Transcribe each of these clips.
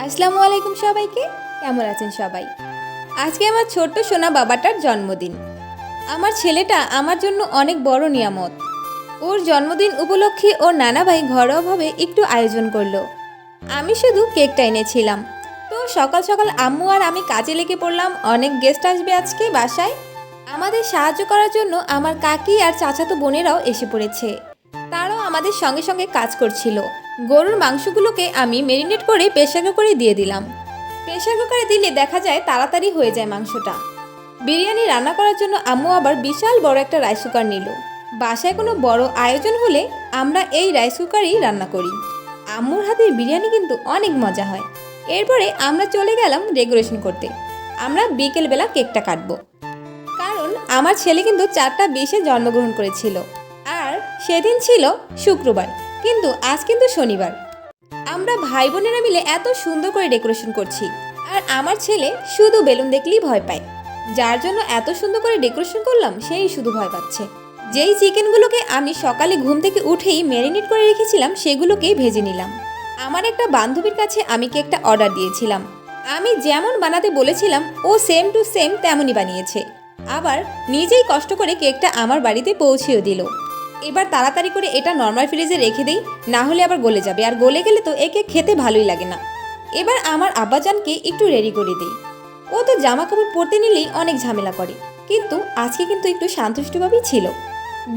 আসসালামু আলাইকুম সবাইকে। কেমন আছেন সবাই? আজকে আমার ছোট্ট সোনা বাবাটার জন্মদিন। আমার ছেলেটা আমার জন্য অনেক বড় নিয়ামত। ওর জন্মদিন উপলক্ষে ওর নানা ভাই ঘরোয়াভাবে একটু আয়োজন করলো। আমি শুধু কেকটা এনেছিলাম। তো সকাল সকাল আম্মু আর আমি কাজে লেগে পড়লাম। অনেক গেস্ট আসবে আজকে বাসায়। আমাদের সাহায্য করার জন্য আমার কাকি আর চাচাতো বোনেরাও এসে পড়েছে। তারাও আমাদের সঙ্গে সঙ্গে কাজ করছিল। গরুর মাংসগুলোকে আমি ম্যারিনেট করে প্রেসার কুকারে দিয়ে দিলাম। প্রেসার কুকারে দিলে দেখা যায় তাড়াতাড়ি হয়ে যায় মাংসটা। বিরিয়ানি রান্না করার জন্য আম্মু আবার বিশাল বড় একটা রাইস কুকার নিল। বাসায় কোনো বড় আয়োজন হলে আমরা এই রাইস কুকারেই রান্না করি। আম্মুর হাতের বিরিয়ানি কিন্তু অনেক মজা হয়। এরপরে আমরা চলে গেলাম ডেকোরেশন করতে। আমরা বিকেলবেলা কেকটা কাটবো, কারণ আমার ছেলে কিন্তু 4:20-এ জন্মগ্রহণ করেছিল। আর সেদিন ছিল শুক্রবার, কিন্তু আজ কিন্তু শনিবার। আমরা ভাই বোনেরা মিলে এত সুন্দর করে ডেকোরেশন করছি, আর আমার ছেলে শুধু বেলুন দেখলেই ভয় পায়। যার জন্য এত সুন্দর করে ডেকোরেশন করলাম সেই শুধু ভয় পাচ্ছে। যেই চিকেনগুলোকে আমি সকালে ঘুম থেকে উঠেই ম্যারিনেট করে রেখেছিলাম সেগুলোকেই ভেজে নিলাম। আমার একটা বান্ধবীর কাছে আমি কেকটা অর্ডার দিয়েছিলাম। আমি যেমন বানাতে বলেছিলাম ও সেম টু সেম তেমনই বানিয়েছে। আবার নিজেই কষ্ট করে কেকটা আমার বাড়িতে পৌঁছেও দিল। এবার তাড়াতাড়ি করে এটা নর্মাল ফ্রিজে রেখে দেই, না হলে আবার গলে যাবে, আর গলে গেলে তো একে খেতে ভালোই লাগে না। এবার আমার আব্বাজানকে একটু রেডি করে দিই। ও তো জামা কাপড় পরতে নিলেই অনেক ঝামেলা করে, কিন্তু আজকে কিন্তু একটু শান্তশিষ্টভাবেই ছিল।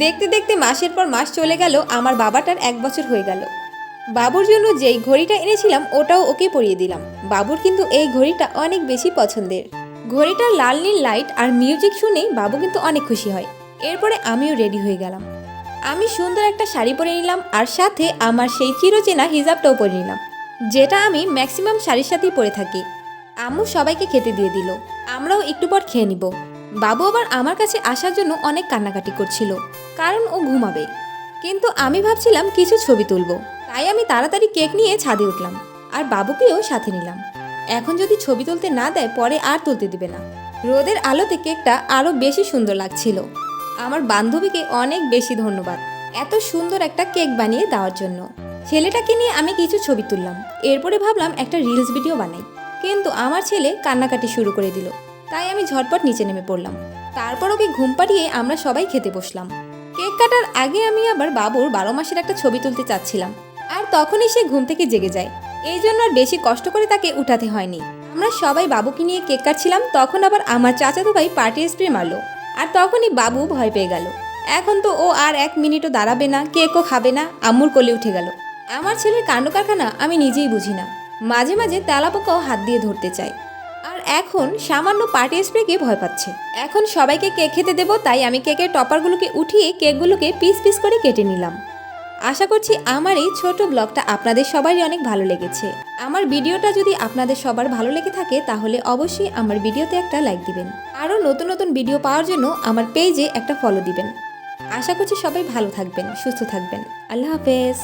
দেখতে দেখতে মাসের পর মাস চলে গেল। আমার বাবাটার 1 বছর হয়ে গেল। বাবুর জন্য যেই ঘড়িটা এনেছিলাম ওটাও ওকে পরিয়ে দিলাম। বাবুর কিন্তু এই ঘড়িটা অনেক বেশি পছন্দের। ঘড়িটার লাল নীল লাইট আর মিউজিক শুনেই বাবু কিন্তু অনেক খুশি হয়। এরপরে আমিও রেডি হয়ে গেলাম। আমি সুন্দর একটা শাড়ি পরে নিলাম, আর সাথে আমার সেই চিরচেনা হিজাবটাও পরে নিলাম, যেটা আমি ম্যাক্সিমাম শাড়ির সাথেই পরে থাকি। আম্মু সবাইকে খেতে দিয়ে দিল। আমরাও একটু পর খেয়ে নিব। বাবু আবার আমার কাছে আসার জন্য অনেক কান্নাকাটি করছিল, কারণ ও ঘুমাবে। কিন্তু আমি ভাবছিলাম কিছু ছবি তুলব, তাই আমি তাড়াতাড়ি কেক নিয়ে ছাদে উঠলাম, আর বাবুকেও সাথে নিলাম। এখন যদি ছবি তুলতে না দেয় পরে আর তুলতে দিবে না। রোদের আলোতে কেকটা আরও বেশি সুন্দর লাগছিল। আমার বান্ধবীকে অনেক বেশি ধন্যবাদ এত সুন্দর একটা কেক বানিয়ে দেওয়ার জন্য। ছেলেটাকে নিয়ে আমি কিছু ছবি তুললাম। এরপরে ভাবলাম একটা রিলস ভিডিও বানাই, কিন্তু আমার ছেলে কান্নাকাটি শুরু করে দিল। তাই আমি ঝটপট নিচে নেমে পড়লাম। তারপর ওকে ঘুম পাড়িয়ে আমরা সবাই খেতে বসলাম। কেক কাটার আগে আমি আবার বাবুর 12 মাসের একটা ছবি তুলতে চাচ্ছিলাম, আর তখনই সে ঘুম থেকে জেগে যায়। এই জন্য আর বেশি কষ্ট করে তাকে উঠাতে হয়নি। আমরা সবাই বাবুকে নিয়ে কেক কাটছিলাম, তখন আবার আমার চাচাতো ভাই পার্টি স্প্রে মারলো, আর তখনই বাবু ভয় পেয়ে গেল। এখন তো ও আর 1 মিনিটও দাঁড়াবে না, কেকও খাবে না, আম্মুর কোলে উঠে গেল। আমার ছেলের কাণ্ড কারখানা আমি নিজেই বুঝি না। মাঝে মাঝে তেলাপোকাও হাত দিয়ে ধরতে চায়, আর এখন সামান্য পার্টি স্প্রেকে ভয় পাচ্ছে। এখন সবাইকে কেক খেতে দেবো, তাই আমি কেকের টপারগুলোকে উঠিয়ে কেকগুলোকে পিস পিস করে কেটে নিলাম। আশা করছি আমার এই ছোট ব্লগটা আপনাদের সবারই অনেক ভালো লেগেছে। আমার ভিডিওটা যদি আপনাদের সবার ভালো লেগে থাকে তাহলে অবশ্যই আমার ভিডিওতে একটা লাইক দিবেন। আরও নতুন নতুন ভিডিও পাওয়ার জন্য আমার পেজে একটা ফলো দিবেন। আশা করছি সবাই ভালো থাকবেন, সুস্থ থাকবেন। আল্লাহ হাফেজ।